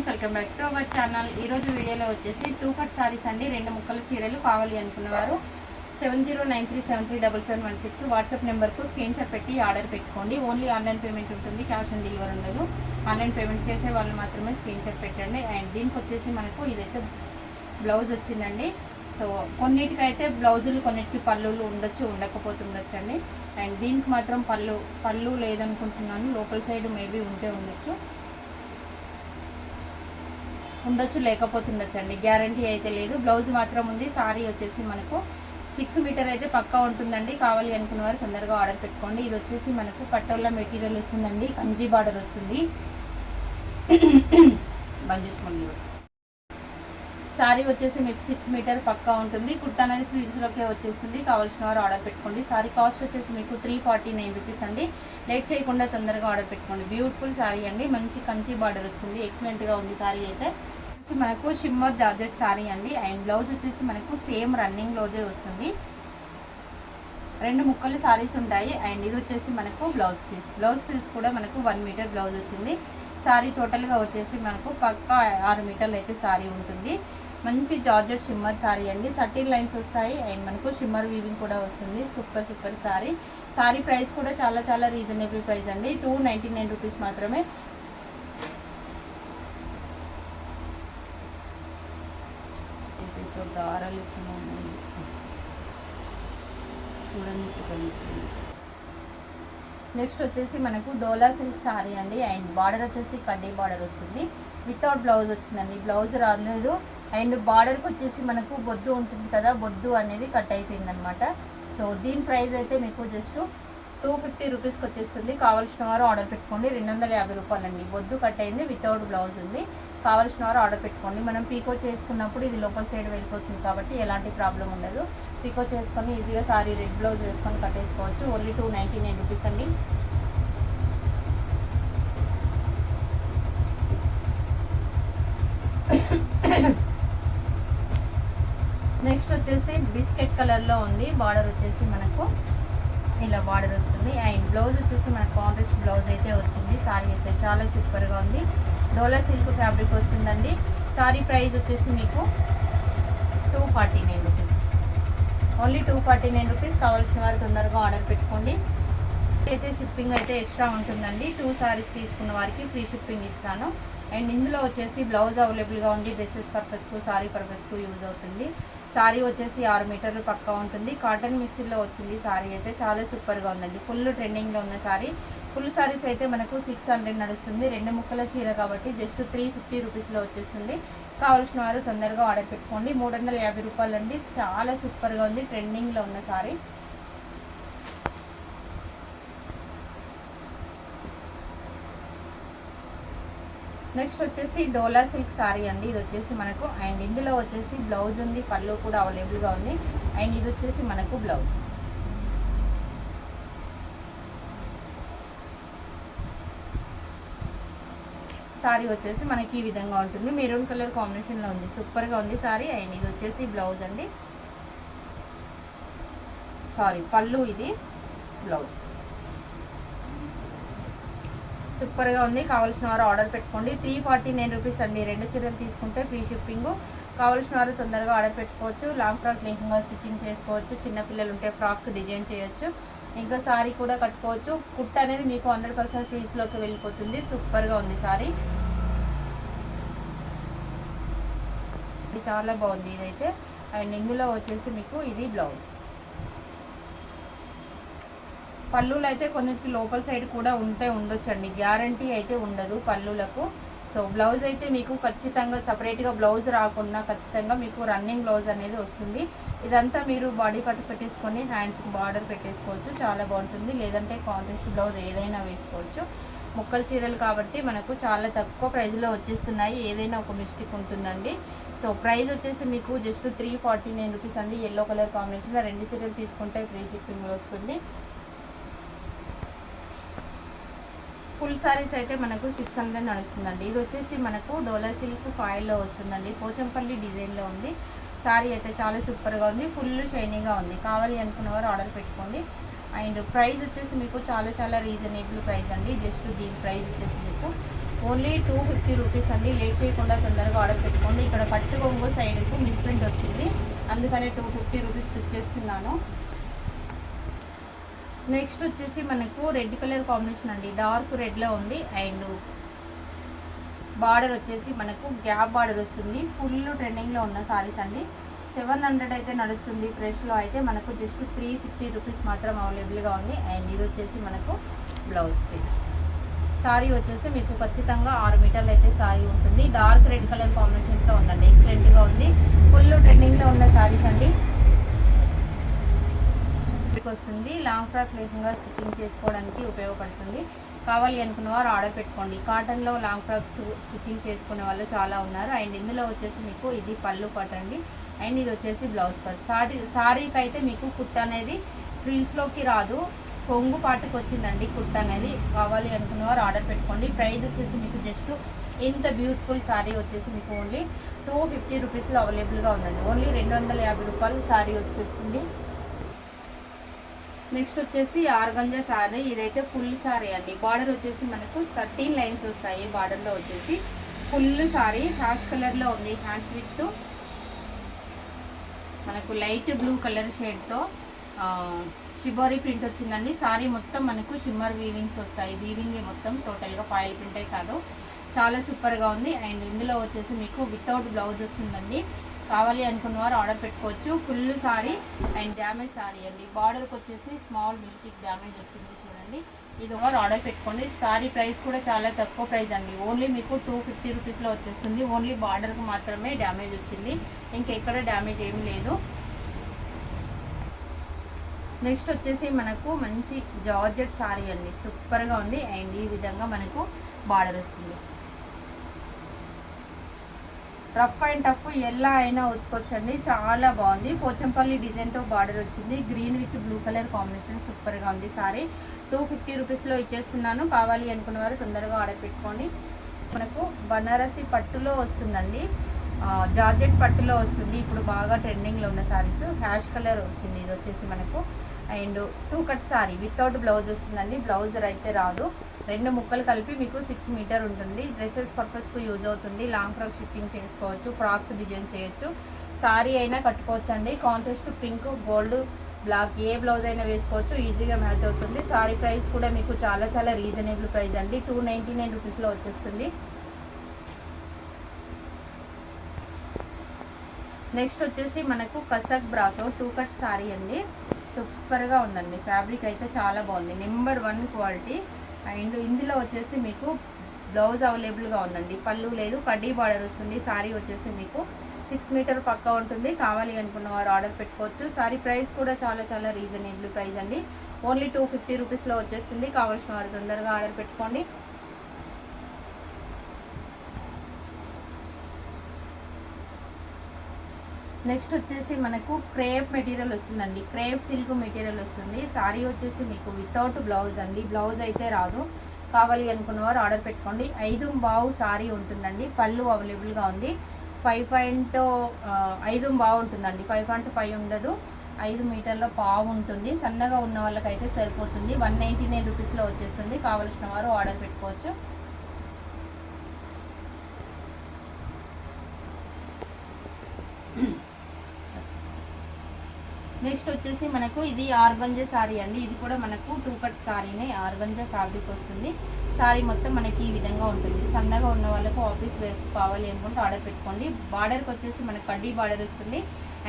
Friends, welcome back to our channel. ఈరోజు వీడియోలో వచ్చేసి 2 కట్ సారీస్ అండి. 2 ముక్కల చీరలు కావాలి అనుకున్నవారు 7093737716 వాట్సాప్ నెంబర్కు స్క్రీన్ షాట్ పెట్టి ఆర్డర్ పెట్టుకోండి. ఓన్లీ ఆన్లైన్ పేమెంట్ ఉంటుంది, క్యాష్ ఆన్ డెలివరీ ఉండదు. ఆన్లైన్ పేమెంట్ చేసే వాళ్ళు మాత్రమే స్క్రీన్ షాట్ పెట్టండి. అండ్ దీనికి వచ్చేసి మనకు ఇదైతే బ్లౌజ్ వచ్చిందండి. సో కొన్నిటికైతే బ్లౌజులు, కొన్నిటికి పళ్ళులు ఉండొచ్చు, ఉండకపోతుండొచ్చు అండి. అండ్ దీనికి మాత్రం పళ్ళు లేదనుకుంటున్నాను. లోపల సైడ్ మేబీ ఉంటే ఉండొచ్చు, లేకపోతుండొచ్చు అండి. గ్యారంటీ అయితే లేదు. బ్లౌజ్ మాత్రం ఉంది. సారీ వచ్చేసి మనకు 6 మీటర్ అయితే పక్కా ఉంటుందండి. కావాలి అనుకున్న వారు తొందరగా ఆర్డర్ పెట్టుకోండి. ఇది వచ్చేసి మనకు పట్టోళ్ళ మెటీరియల్ వస్తుందండి. కంజీ బార్డర్ వస్తుంది. సారీ వచ్చేసి మీకు 6 మీటర్ పక్కా ఉంటుంది. కుర్తా అనేది ఫ్రీడ్స్లోకే వచ్చేస్తుంది. కావాల్సిన వారు ఆర్డర్ పెట్టుకోండి. సారీ కాస్ట్ వచ్చేసి మీకు 349 రూపీస్ అండి. లేట్ చేయకుండా తొందరగా ఆర్డర్ పెట్టుకోండి. బ్యూటిఫుల్ సారీ అండి. మంచి కంచి బార్డర్ వస్తుంది. ఎక్సలెంట్గా ఉంది సారీ అయితే. మనకు షిమ్మర్ జార్జెట్ సారీ అండి. అండ్ బ్లౌజ్ వచ్చేసి మనకు సేమ్ రన్నింగ్ బ్లౌజే వస్తుంది. 2 ముక్కలు సారీస్ ఉంటాయి. అండ్ ఇది వచ్చేసి మనకు బ్లౌజ్ పీస్ కూడా మనకు 1 మీటర్ బ్లౌజ్ వచ్చింది. సారీ టోటల్గా వచ్చేసి మనకు పక్కా 6 మీటర్లు అయితే సారీ ఉంటుంది. మంచి జార్జెట్ షిమ్మర్ సారీ అండి. 13 లైన్స్ వస్తాయి. అండ్ మనకు షిమ్మర్ వీవింగ్ కూడా వస్తుంది. Super sorry. సారీ ప్రైస్ కూడా చాలా రీజనబుల్ ప్రైస్ అండి. 299 రూపీస్ మాత్రమే. దారాలు చూడండి. నెక్స్ట్ వచ్చేసి మనకు డోలా సిల్క్ సారీ అండి. అండ్ బార్డర్ వచ్చేసి కడ్డీ బార్డర్ వస్తుంది. వితౌట్ బ్లౌజ్ వచ్చిందండి. బ్లౌజ్ రాలేదు. అండ్ బార్డర్కి వచ్చేసి మనకు బొద్దు ఉంటుంది కదా, బొద్దు అనేది కట్ అయిపోయింది అనమాట. సో దీని ప్రైస్ అయితే మీకు జస్ట్ 250 రూపీస్కి వచ్చేస్తుంది. కావాల్సిన వారు ఆర్డర్ పెట్టుకోండి. 250 రూపాయలండి. బొద్దు కట్ అయింది, వితౌట్ బ్లౌజ్ ఉంది. కావాల్సిన వారు ఆర్డర్ పెట్టుకోండి. మనం పీకో చేసుకున్నప్పుడు ఇది లోపల సైడ్ వెళ్ళిపోతుంది కాబట్టి ఎలాంటి ప్రాబ్లం ఉండదు. పీకో చేసుకొని ఈజీగా సారీ రెడ్ బ్లౌజ్ వేసుకొని కట్టేసుకోవచ్చు. ఓన్లీ 299 రూపీస్ అండి. నెక్స్ట్ వచ్చేసి బిస్కెట్ కలర్లో ఉంది. బార్డర్ వచ్చేసి మనకు ఇలా బార్డర్ వస్తుంది. అండ్ బ్లౌజ్ వచ్చేసి మనకు కాంట్రాస్ట్ బ్లౌజ్ అయితే వచ్చింది. సారీ అయితే చాలా సూపర్గా ఉంది. డోలా సిల్క్ ఫ్యాబ్రిక్ వస్తుందండి. సారీ ప్రైస్ వచ్చేసి మీకు 249 రూపీస్. Only 249 rupees. కావాల్సిన వారు తొందరగా ఆర్డర్ పెట్టుకోండి. అయితే షిప్పింగ్ అయితే ఎక్స్ట్రా ఉంటుందండి. 2 సారీస్ తీసుకున్న వారికి ఫ్రీ షిప్పింగ్ ఇస్తాను. అండ్ ఇందులో వచ్చేసి బ్లౌజ్ అవైలబుల్గా ఉంది. డ్రెస్సెస్ పర్పస్కు, సారీ పర్పస్కు యూజ్ అవుతుంది. సారీ వచ్చేసి 6 మీటర్లు పక్కా ఉంటుంది. కాటన్ మిక్సీలో వచ్చింది. సారీ అయితే చాలా సూపర్గా ఉందండి. ఫుల్ ట్రెండింగ్లో ఉన్న సారీ. ఫుల్ సారీస్ అయితే మనకు 600 నడుస్తుంది. 2 ముక్కల చీర కాబట్టి జస్ట్ 350 రూపీస్లో వచ్చేస్తుంది. కావాల్సిన వారు తొందరగా ఆర్డర్ పెట్టుకోండి. 350 రూపాయలు అండి. చాలా సూపర్గా ఉంది. ట్రెండింగ్లో ఉన్న సారీ. నెక్స్ట్ వచ్చేసి డోలా సిల్క్ సారీ అండి. ఇది వచ్చేసి మనకు అండ్ ఇందులో వచ్చేసి బ్లౌజ్ ఉంది, పళ్ళు కూడా అవైలబుల్గా ఉంది. అండ్ ఇది వచ్చేసి మనకు బ్లౌజ్. సారీ వచ్చేసి మనకి ఈ విధంగా ఉంటుంది. మెరూన్ కలర్ కాంబినేషన్లో ఉంది. సూపర్గా ఉంది సారీ. అండ్ ఇది వచ్చేసి బ్లౌజ్ అండి. సారీ పళ్ళు, ఇది బ్లౌజ్. సూపర్గా ఉంది. కావాల్సిన వారు ఆర్డర్ పెట్టుకోండి. 349 రూపీస్ అండి. 2 చీరలు తీసుకుంటే ఫ్రీ షిప్పింగ్. కావాల్సిన వారు తొందరగా ఆర్డర్ పెట్టుకోవచ్చు. లాంగ్ ఫ్రాక్ లెహంగా స్టిచ్చింగ్ చేసుకోవచ్చు. చిన్నపిల్లలు ఉంటే ఫ్రాక్స్ డిజైన్ చేయొచ్చు. ఇంకా సారీ కూడా కట్టుకోవచ్చు. కుట్ట అనేది మీకు 100% ఫ్రీస్లోకి వెళ్ళిపోతుంది. సూపర్గా ఉంది సారీ. చాలా బాగుంది ఇదైతే. అండ్ ఇందులో వచ్చేసి మీకు ఇది బ్లౌజ్. పళ్ళులు అయితే కొన్నిటికి లోపల సైడ్ కూడా ఉండొచ్చండి. గ్యారంటీ అయితే ఉండదు పళ్ళులకు. సో బ్లౌజ్ అయితే మీకు ఖచ్చితంగా సపరేట్గా బ్లౌజ్ రాకుండా ఖచ్చితంగా మీకు రన్నింగ్ బ్లౌజ్ అనేది వస్తుంది. ఇదంతా మీరు బాడీ పట్టు పెట్టేసుకొని హ్యాండ్స్కి బార్డర్ పెట్టేసుకోవచ్చు. చాలా బాగుంటుంది. లేదంటే కాంట్రాస్ట్ బ్లౌజ్ ఏదైనా వేసుకోవచ్చు. ముక్కల చీరలు కాబట్టి మనకు చాలా తక్కువ ప్రైస్లో వచ్చేస్తున్నాయి. ఏదైనా ఒక మిస్టేక్ ఉంటుందండి. సో ప్రైస్ వచ్చేసి మీకు జస్ట్ 349 రూపీస్ అండి. ఎల్లో కలర్ కాంబినేషన్లో 2 చీరలు తీసుకుంటే ఫ్రీ షిప్పింగ్ వస్తుంది. ఫుల్ సారీస్ అయితే మనకు 600 నడుస్తుందండి. ఇది వచ్చేసి మనకు డోలా సిల్క్ ఫాయిల్లో వస్తుందండి. పోచంపల్లి డిజైన్లో ఉంది. సారీ అయితే చాలా సూపర్గా ఉంది. ఫుల్ షైనీగా ఉంది. కావాలి అనుకున్నవారు ఆర్డర్ పెట్టుకోండి. అండ్ ప్రైస్ వచ్చేసి మీకు చాలా రీజనబుల్ ప్రైస్ అండి. జస్ట్ దీని ప్రైస్ వచ్చేసి మీకు ఓన్లీ 250 రూపీస్ అండి. లేట్ చేయకుండా తొందరగా ఆర్డర్ పెట్టుకోండి. ఇక్కడ పట్టు కొంగు సైడ్కు మిస్ప్రింట్ వచ్చింది, అందుకనే 250 రూపీస్ పిక్ చేస్తున్నాను. నెక్స్ట్ వచ్చేసి మనకు రెడ్ కలర్ కాంబినేషన్ అండి, డార్క్ రెడ్లో ఉంది. అండ్ బార్డర్ వచ్చేసి మనకు గ్యాప్ బార్డర్ వస్తుంది. ఫుల్ ట్రెండింగ్లో ఉన్న సారీస్ అండి. 700 అయితే నడుస్తుంది. ఫ్రెష్లో అయితే మనకు జస్ట్ 350 రూపీస్ మాత్రం అవైలబుల్గా ఉంది. అండ్ ఇది వచ్చేసి మనకు బ్లౌజ్ పీస్. సారీ వచ్చేసి మీకు ఖచ్చితంగా 6 మీటర్లు అయితే సారీ ఉంటుంది. డార్క్ రెడ్ కలర్ కాంబినేషన్తో ఉందండి, ఎక్సలెంట్గా ఉంది. ఫుల్ ట్రెండింగ్లో ఉన్న సారీస్ అండి. వస్తుంది లాంగ్ ఫ్రాక్ లేకుండా స్టిచ్చింగ్ చేసుకోవడానికి ఉపయోగపడుతుంది. కావాలి అనుకున్న వారు ఆర్డర్ పెట్టుకోండి. కాటన్లో లాంగ్ ఫ్రాక్స్ స్టిచ్చింగ్ చేసుకునే వాళ్ళు చాలా ఉన్నారు. అండ్ ఇందులో వచ్చేసి మీకు ఇది పళ్ళు పాట అండి. అండ్ ఇది వచ్చేసి బ్లౌజ్ పర్స్. సారీకి అయితే మీకు కుట్ అనేది ఫ్రిల్స్లోకి రాదు, కొంగు పాటుకు వచ్చిందండి కుట్ అనేది. కావాలి అనుకున్న వారు ఆర్డర్ పెట్టుకోండి. ప్రైస్ వచ్చేసి మీకు జస్ట్ ఇంత బ్యూటిఫుల్ సారీ వచ్చేసి మీకు ఓన్లీ 250 రూపీస్లో అవైలబుల్గా ఉందండి. ఓన్లీ 250 రూపాయలు సారీ వచ్చేసింది. నెక్స్ట్ వచ్చేసి ఆర్గంజా సారీ. ఇదైతే ఫుల్ సారీ అండి. బార్డర్ వచ్చేసి మనకు 13 లైన్స్ వస్తాయి. బార్డర్లో వచ్చేసి ఫుల్ సారీ హ్యాష్ కలర్లో ఉంది. హ్యాష్ విత్ మనకు లైట్ బ్లూ కలర్ షేడ్తో షిబోరీ ప్రింట్ వచ్చిందండి. సారీ మొత్తం మనకు షిమ్మర్ వీవింగ్స్ వస్తాయి. వీవింగ్ మొత్తం టోటల్గా ఫాయిల్ ప్రింటే కాదు, చాలా సూపర్గా ఉంది. అండ్ ఇందులో వచ్చేసి మీకు వితౌట్ బ్లౌజ్ వస్తుందండి. కావాలి అనుకున్న వారు ఆర్డర్ పెట్టుకోవచ్చు. Full sorry and damage sorry అండి. బార్డర్కి వచ్చేసి స్మాల్ మిస్టేక్ డ్యామేజ్ వచ్చింది చూడండి. ఇది ఒకరు ఆర్డర్ పెట్టుకోండి. సారీ ప్రైస్ కూడా చాలా తక్కువ ప్రైస్ అండి. ఓన్లీ మీకు 250 రూపీస్లో వచ్చేస్తుంది. ఓన్లీ బార్డర్కి మాత్రమే డ్యామేజ్ వచ్చింది, ఇంకెక్కడ డ్యామేజ్ ఏమీ లేదు. నెక్స్ట్ వచ్చేసి మనకు మంచి జార్జెట్ సారీ అండి, సూపర్గా ఉంది. అండ్ ఈ విధంగా మనకు బార్డర్ వస్తుంది. రఫ్ అండ్ టఫ్ ఎలా అయినా ఉతుకొచ్చండి, చాలా బాగుంది. పోచంపల్లి డిజైన్తో బార్డర్ వచ్చింది. Green with blue colour combination సూపర్గా ఉంది. సారీ 250 రూపీస్లో ఇచ్చేస్తున్నాను. కావాలి అనుకున్న వారు తొందరగా ఆర్డర్ పెట్టుకోండి. మనకు బనారసి పట్టులో వస్తుందండి, జార్జెట్ పట్టులో వస్తుంది. ఇప్పుడు బాగా ట్రెండింగ్లో ఉన్న సారీస్. హ్యాష్ కలర్ వచ్చింది ఇది వచ్చేసి మనకు. And 2 cut sorry without blouse వస్తుందండి. బ్లౌజర్ అయితే రాదు. 2 ముక్కలు కలిపి మీకు 6 మీటర్ ఉంటుంది. డ్రెస్సెస్ పర్పస్కు యూజ్ అవుతుంది. లాంగ్ ఫ్రాక్ స్టిచ్చింగ్ చేసుకోవచ్చు, ఫ్రాక్స్ డిజైన్ చేయొచ్చు, సారీ అయినా కట్టుకోవచ్చు అండి. కాంట్రాస్ట్ పింక్, గోల్డ్, బ్లాక్ ఏ బ్లౌజ్ అయినా వేసుకోవచ్చు, ఈజీగా మ్యాచ్ అవుతుంది. సారీ ప్రైస్ కూడా మీకు చాలా చాలా రీజనబుల్ ప్రైస్ అండి. 299 రూపీస్లో వచ్చేస్తుంది. నెక్స్ట్ వచ్చేసి మనకు కసక్ బ్రాసో 2 కట్ సారీ అండి. సూపర్గా ఉందండి. ఫ్యాబ్రిక్ అయితే చాలా బాగుంది, నెంబర్ 1 క్వాలిటీ. అండ్ ఇందులో వచ్చేసి మీకు బ్లౌజ్ అవైలబుల్గా ఉందండి. పళ్ళు లేదు, కడ్డీ బార్డర్ వస్తుంది. సారీ వచ్చేసి మీకు 6 మీటర్ పక్కా ఉంటుంది. కావాలి అనుకున్న వారు ఆర్డర్ పెట్టుకోవచ్చు. సారీ ప్రైస్ కూడా చాలా చాలా రీజనబుల్ ప్రైస్ అండి. ఓన్లీ 250 రూపీస్లో వచ్చేస్తుంది. కావాల్సిన వారు తొందరగా ఆర్డర్ పెట్టుకోండి. నెక్స్ట్ వచ్చేసి మనకు క్రేప్ మెటీరియల్ వస్తుందండి. క్రేప్ సిల్క్ మెటీరియల్ వస్తుంది. సారీ వచ్చేసి మీకు వితౌట్ బ్లౌజ్ అండి, బ్లౌజ్ అయితే రాదు. కావాలి అనుకున్న వారు ఆర్డర్ పెట్టుకోండి. 5 బావు సారీ ఉంటుందండి. పళ్ళు అవైలబుల్గా ఉంది. 5 బావు ఉంటుందండి, 5.5 ఉండదు. 5 మీటర్ల పావు ఉంటుంది. సన్నగా ఉన్న వాళ్ళకైతే సరిపోతుంది. 199 రూపీస్లో వచ్చేస్తుంది. కావాల్సిన వారు ఆర్డర్ పెట్టుకోవచ్చు. నెక్స్ట్ వచ్చేసి మనకు ఇది ఆర్గంజా సారీ అండి. ఇది కూడా మనకు 2 కట్ సారీనే, ఆర్గంజా ఫ్యాబ్రిక్ వస్తుంది. సారీ మొత్తం మనకి ఈ విధంగా ఉంటుంది. సన్నగా ఉన్న వాళ్ళకు ఆఫీస్ వేర్ కావాలి అనుకుంటే ఆర్డర్ పెట్టుకోండి. బార్డర్కి వచ్చేసి మనకు కడ్డీ బార్డర్ వస్తుంది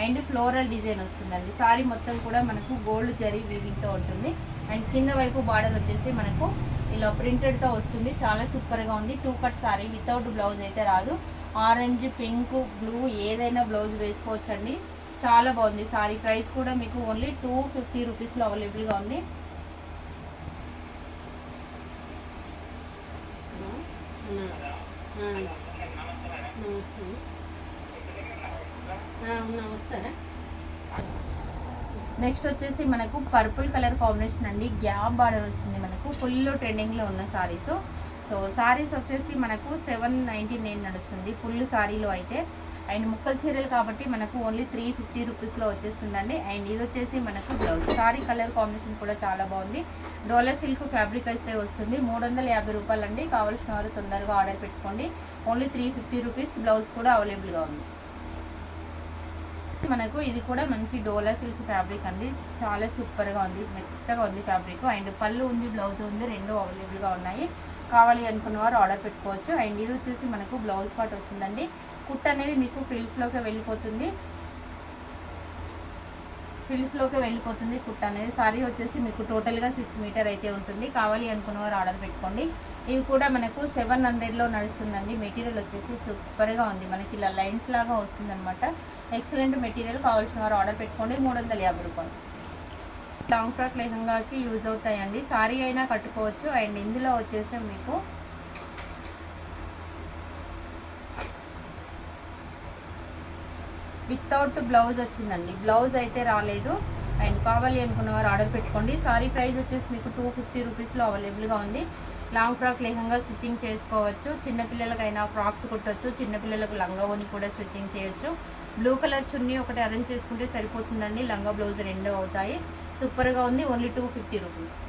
అండ్ ఫ్లోరల్ డిజైన్ వస్తుందండి. సారీ మొత్తం కూడా మనకు గోల్డ్ జరీ వీవింగ్తో ఉంటుంది. అండ్ కింద వైపు బార్డర్ వచ్చేసి మనకు ఇలా ప్రింటెడ్తో వస్తుంది. చాలా సూపర్గా ఉంది. 2 కట్ సారీ వితౌట్ బ్లౌజ్ అయితే రాదు. ఆరెంజ్, పింక్, బ్లూ ఏదైనా బ్లౌజ్ వేసుకోవచ్చండి. చాలా బాగుంది. సారీ ప్రైస్ కూడా మీకు ఓన్లీ 250 రూపీస్లో అవైలబుల్గా ఉంది. నెక్స్ట్ వచ్చేసి మనకు పర్పుల్ కలర్ కాంబినేషన్ అండి. గ్యాప్ బార్డర్ వస్తుంది. మనకు ఫుల్ ట్రెండింగ్లో ఉన్న సారీస్. సో సారీస్ వచ్చేసి మనకు 799 నడుస్తుంది ఫుల్ సారీలో అయితే. అండ్ ముక్కల చీరలు కాబట్టి మనకు ఓన్లీ 350 రూపీస్లో వచ్చేస్తుందండి. అండ్ ఇది వచ్చేసి మనకు బ్లౌజ్. సారీ కలర్ కాంబినేషన్ కూడా చాలా బాగుంది. డోలా సిల్క్ ఫ్యాబ్రిక్ అయితే వస్తుంది. 350 రూపాయలు అండి. కావాల్సిన వారు తొందరగా ఆర్డర్ పెట్టుకోండి. Only 350 rupees. బ్లౌజ్ కూడా అవైలబుల్గా ఉంది. మనకు ఇది కూడా మంచి డోలా సిల్క్ ఫ్యాబ్రిక్ అండి. చాలా సూపర్గా ఉంది, మెత్తగా ఉంది ఫ్యాబ్రిక్. అండ్ పళ్ళు ఉంది, బ్లౌజ్ ఉంది, రెండు అవైలబుల్గా ఉన్నాయి. కావాలి అనుకున్న వారు ఆర్డర్ పెట్టుకోవచ్చు. అండ్ ఇది వచ్చేసి మనకు బ్లౌజ్ పార్ట్ వస్తుందండి. కుట్ అనేది మీకు ఫ్రిల్స్లోకి వెళ్ళిపోతుంది. కుట్ అనేది. సారీ వచ్చేసి మీకు టోటల్గా 6 మీటర్ అయితే ఉంటుంది. కావాలి అనుకున్న వారు ఆర్డర్ పెట్టుకోండి. ఇవి కూడా మనకు 700లో నడుస్తుందండి. మెటీరియల్ వచ్చేసి సూపర్గా ఉంది. మనకి ఇలా లైన్స్ లాగా వస్తుందన్నమాట. Excellent material. కావాల్సిన వారు ఆర్డర్ పెట్టుకోండి. 350 రూపాయలు. లాంగ్ ఫ్రాక్ లెహంగాకి యూజ్ అవుతాయండి. సారీ అయినా కట్టుకోవచ్చు. అండ్ ఇందులో వచ్చేసి మీకు వితౌట్ బ్లౌజ్ వచ్చిందండి. బ్లౌజ్ అయితే రాలేదు. అండ్ కావాలి అనుకున్న వారు ఆర్డర్ పెట్టుకోండి. సారీ ప్రైస్ వచ్చేసి మీకు 250 రూపీస్లో అవైలబుల్గా ఉంది. లాంగ్ ఫ్రాక్ లెహంగా స్టిచ్చింగ్ చేసుకోవచ్చు. చిన్నపిల్లలకైనా ఫ్రాక్స్ కుట్టవచ్చు. చిన్నపిల్లలకు లంగా ఓని కూడా స్టిచ్చింగ్ చేయొచ్చు. బ్లూ కలర్ చున్నీ ఒకటి అరేంజ్ చేసుకుంటే సరిపోతుందండి. లంగా బ్లౌజ్ రెండు అవుతాయి. సూపర్గా ఉంది. Only 250 rupees.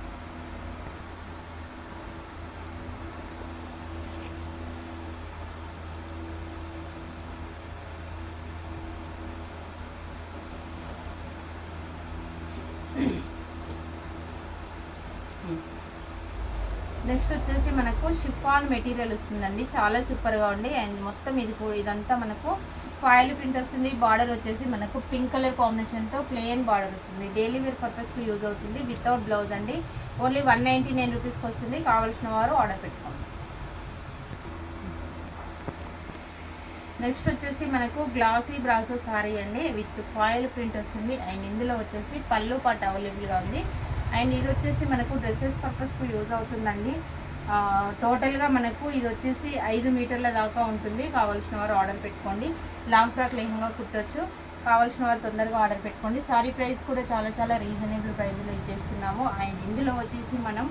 నెక్స్ట్ వచ్చేసి మనకు షిఫాన్ మెటీరియల్ వస్తుందండి. చాలా సూపర్గా ఉంది. అండ్ మొత్తం ఇదంతా మనకు ఫాయిల్ ప్రింట్ వస్తుంది. బార్డర్ వచ్చేసి మనకు పింక్ కలర్ కాంబినేషన్తో ప్లెయిన్ బార్డర్ వస్తుంది. డైలీ వేర్ పర్పస్కి యూజ్ అవుతుంది. వితౌట్ బ్లౌజ్ అండి. ఓన్లీ 199 రూపీస్కి వస్తుంది. కావాల్సిన వారు ఆర్డర్ పెట్టుకోండి. నెక్స్ట్ వచ్చేసి మనకు గ్లాసీ బ్రాసో సారీ అండి. విత్ ఫాయిల్ ప్రింట్ వస్తుంది. అండ్ ఇందులో వచ్చేసి పళ్ళు పాటు అవైలబుల్గా ఉంది. అండ్ ఇది వచ్చేసి మనకు డ్రెస్సెస్ పర్పస్కు యూజ్ అవుతుందండి. టోటల్గా మనకు ఇది వచ్చేసి 5 మీటర్ల దాకా ఉంటుంది. కావాల్సిన వారు ఆర్డర్ పెట్టుకోండి. లాంగ్ ఫ్రాక్ లెహంగా కుట్టొచ్చు. కావాల్సిన వారు తొందరగా ఆర్డర్ పెట్టుకోండి. సారీ ప్రైస్ కూడా చాలా చాలా రీజనబుల్ ప్రైస్లో ఇచ్చేస్తున్నాము. అండ్ ఇందులో వచ్చేసి మనం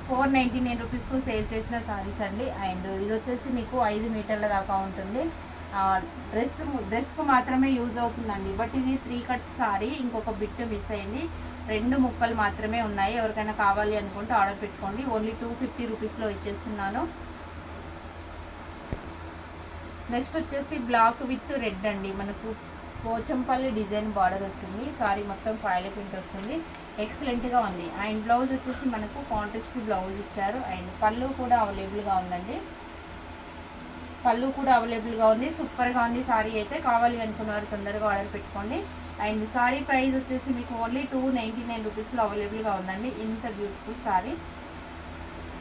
499 రూపీస్కు సేల్ చేసిన సారీస్ అండి. అండ్ ఇది వచ్చేసి మీకు 5 మీటర్ల దాకా ఉంటుంది. డ్రెస్కు మాత్రమే యూజ్ అవుతుందండి. బట్ ఇది 3 కట్ సారీ. ఇంకొక బిట్ మిస్ అయింది. 2 ముక్కలు మాత్రమే ఉన్నాయి. ఎవరికైనా కావాలి అనుకుంటే ఆర్డర్ పెట్టుకోండి. ఓన్లీ 250 రూపీస్లో ఇచ్చేస్తున్నాను. నెక్స్ట్ వచ్చేసి బ్లాక్ విత్ రెడ్ అండి. మనకు పోచంపల్లి డిజైన్ బార్డర్ వస్తుంది. సారీ మొత్తం ఫాయిల్ ప్రింట్ వస్తుంది. ఎక్సలెంట్గా ఉంది. అండ్ బ్లౌజ్ వచ్చేసి మనకు కాంట్రాస్ట్ బ్లౌజ్ ఇచ్చారు. అండ్ పళ్ళు కూడా అవైలబుల్గా ఉందండి. సూపర్గా ఉంది సారీ అయితే. కావాలి అనుకున్న వారు తొందరగా ఆర్డర్ పెట్టుకోండి. అండ్ సారీ ప్రైస్ వచ్చేసి మీకు ఓన్లీ 299 రూపీస్లో అవైలబుల్గా ఉందండి. ఇంత బ్యూటిఫుల్ సారీ.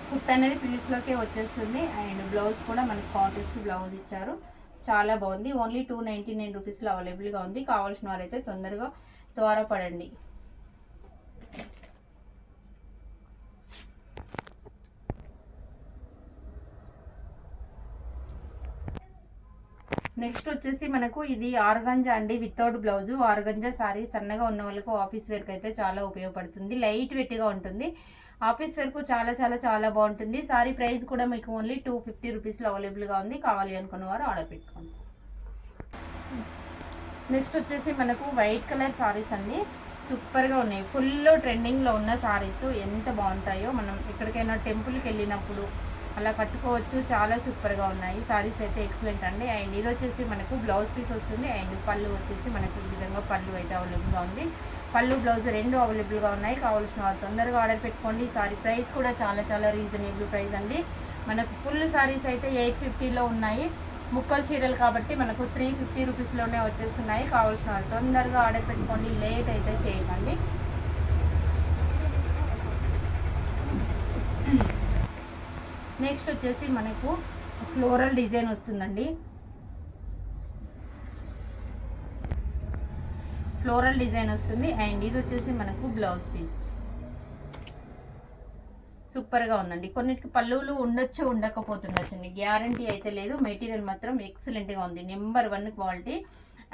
కుట్ అనేది పిలిస్లోకే వచ్చేస్తుంది. అండ్ బ్లౌజ్ కూడా మనకి కాంట్రాస్ట్ బ్లౌజ్ ఇచ్చారు. చాలా బాగుంది. ఓన్లీ 299 రూపీస్లో అవైలబుల్గా ఉంది. కావాల్సిన వారైతే తొందరగా త్వరపడండి. నెక్స్ట్ వచ్చేసి మనకు ఇది ఆర్గంజా అండి. Without blouse organza sorry. సన్నగా ఉన్న వాళ్ళకు ఆఫీస్ వేర్కి అయితే చాలా ఉపయోగపడుతుంది. లైట్ వెయిట్గా ఉంటుంది. ఆఫీస్ వేర్కు చాలా చాలా చాలా బాగుంటుంది. సారీ ప్రైస్ కూడా మీకు ఓన్లీ 250 రూపీస్లో అవైలబుల్గా ఉంది. కావాలి అనుకున్న వారు ఆర్డర్ పెట్టుకోండి. నెక్స్ట్ వచ్చేసి మనకు వైట్ కలర్ సారీస్ అండి. సూపర్గా ఉన్నాయి. ఫుల్ ట్రెండింగ్లో ఉన్న సారీస్ ఎంత బాగుంటాయో. మనం ఎక్కడికైనా టెంపుల్కి వెళ్ళినప్పుడు అలా కట్టుకోవచ్చు. చాలా సూపర్గా ఉన్నాయి. సారీస్ అయితే ఎక్సలెంట్ అండి. అండ్ ఇది వచ్చేసి మనకు బ్లౌజ్ పీస్ వస్తుంది. అండ్ పళ్ళు వచ్చేసి మనకు ఈ విధంగా పళ్ళు అయితే అవైలబుల్గా ఉంది. పళ్ళు బ్లౌజ్ రెండు అవైలబుల్గా ఉన్నాయి. కావాల్సిన వారు తొందరగా ఆర్డర్ పెట్టుకోండి. సారీ ప్రైస్ కూడా చాలా చాలా రీజనబుల్ ప్రైస్ అండి. మనకు ఫుల్ సారీస్ అయితే 850లో ఉన్నాయి. ముక్కలు చీరలు కాబట్టి మనకు 350 రూపీస్లోనే వచ్చేస్తున్నాయి. కావాల్సిన వారు తొందరగా ఆర్డర్ పెట్టుకోండి. లేట్ అయితే చేయకండి. నెక్స్ట్ వచ్చేసి మనకు ఫ్లోరల్ డిజైన్ వస్తుందండి. అండ్ ఇది వచ్చేసి మనకు బ్లౌజ్ పీస్. సూపర్గా ఉందండి. కొన్నిటికి పళ్ళులు ఉండొచ్చు, ఉండకపోతుండొచ్చండి. గ్యారంటీ అయితే లేదు. మెటీరియల్ మాత్రం ఎక్సలెంట్గా ఉంది. Number 1 quality.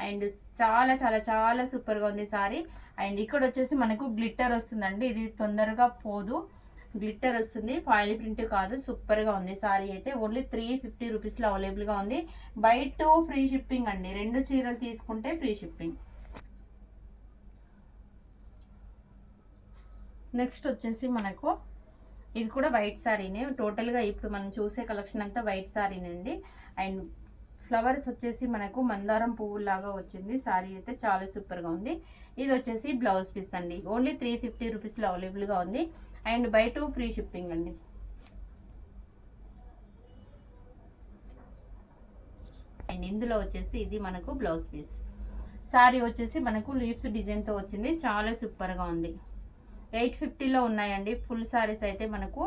అండ్ చాలా చాలా చాలా సూపర్గా ఉంది సారీ. అండ్ ఇక్కడ వచ్చేసి మనకు గ్లిట్టర్ వస్తుందండి. ఇది తొందరగా పోదు. గ్లిట్టర్ వస్తుంది, ఫాయిల్ ప్రింట్ కాదు. సూపర్ గా ఉంది సారీ అయితే. ఓన్లీ 350 రూపీస్ లో అవైలబుల్ గా ఉంది. బై 2 ఫ్రీ షిప్పింగ్ అండి. 2 చీరలు తీసుకుంటే ఫ్రీ షిప్పింగ్. నెక్స్ట్ వచ్చేసి మనకు ఇది కూడా వైట్ సారీనే. టోటల్ గా ఇప్పుడు మనం చూసే కలెక్షన్ అంతా వైట్ సారీనండి. అండ్ ఫ్లవర్స్ వచ్చేసి మనకు మందారం పువ్వు లాగా వచ్చింది. సారీ అయితే చాలా సూపర్ గా ఉంది. ఇది వచ్చేసి బ్లౌజ్ పీస్ అండి. ఓన్లీ 350 రూపీస్ లో అవైలబుల్ గా ఉంది. అండ్ బై 2 ఫ్రీ షిప్పింగ్ అండి. అండ్ ఇందులో వచ్చేసి ఇది మనకు బ్లౌజ్ పీస్. సారీ వచ్చేసి మనకు లీవ్స్ డిజైన్ తో వచ్చింది. చాలా సూపర్ గా ఉంది. 850లో ఉన్నాయండి. ఫుల్ సారీస్ అయితే మనకు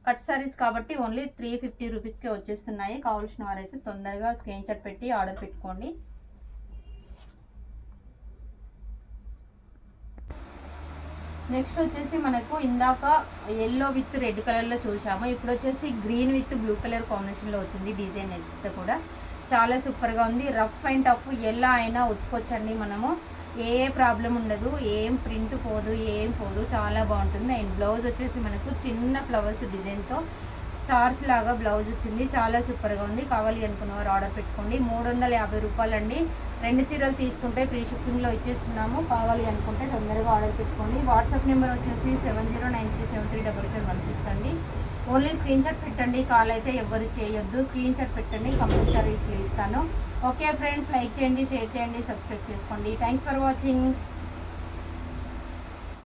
కట్ సారీస్ కాబట్టి ఓన్లీ 350 రూపీస్కే వచ్చేస్తున్నాయి. కావాల్సిన వారైతే తొందరగా స్క్రీన్ షాట్ పెట్టి ఆర్డర్ పెట్టుకోండి. నెక్స్ట్ వచ్చేసి మనకు ఇందాక ఎల్లో విత్ రెడ్ కలర్లో చూసాము. ఇప్పుడు వచ్చేసి గ్రీన్ విత్ బ్లూ కలర్ కాంబినేషన్లో వచ్చింది. డిజైన్ అయితే కూడా చాలా సూపర్గా ఉంది. రఫ్ అండ్ టఫ్ ఎలా అయినా ఉతుకొచ్చండి. మనము ఏ ప్రాబ్లం ఉండదు, ఏం ప్రింట్ పోదు, ఏం పోదు, చాలా బాగుంటుంది. అండ్ బ్లౌజ్ వచ్చేసి మనకు చిన్న ఫ్లవర్స్ డిజైన్తో స్టార్స్ లాగా బ్లౌజ్ వచ్చింది. చాలా సూపర్గా ఉంది. కావాలి అనుకున్న వారు ఆర్డర్ పెట్టుకోండి. 350 రూపాయలండి. 2 చీరలు తీసుకుంటే ఫ్రీ షిప్పింగ్లో ఇచ్చేస్తున్నాము. కావాలి అనుకుంటే తొందరగా ఆర్డర్ పెట్టుకోండి. వాట్సాప్ నెంబర్ వచ్చేసి 7093737716 అండి. ఓన్లీ స్క్రీన్ షాట్ పెట్టండి. కాల్ అయితే ఎవరు చేయొద్దు. స్క్రీన్ షాట్ పెట్టండి, కంపల్సరీ ఇస్తాను. ఓకే ఫ్రెండ్స్, లైక్ చేయండి, షేర్ చేయండి, సబ్స్క్రైబ్ చేసుకోండి. Thanks for watching.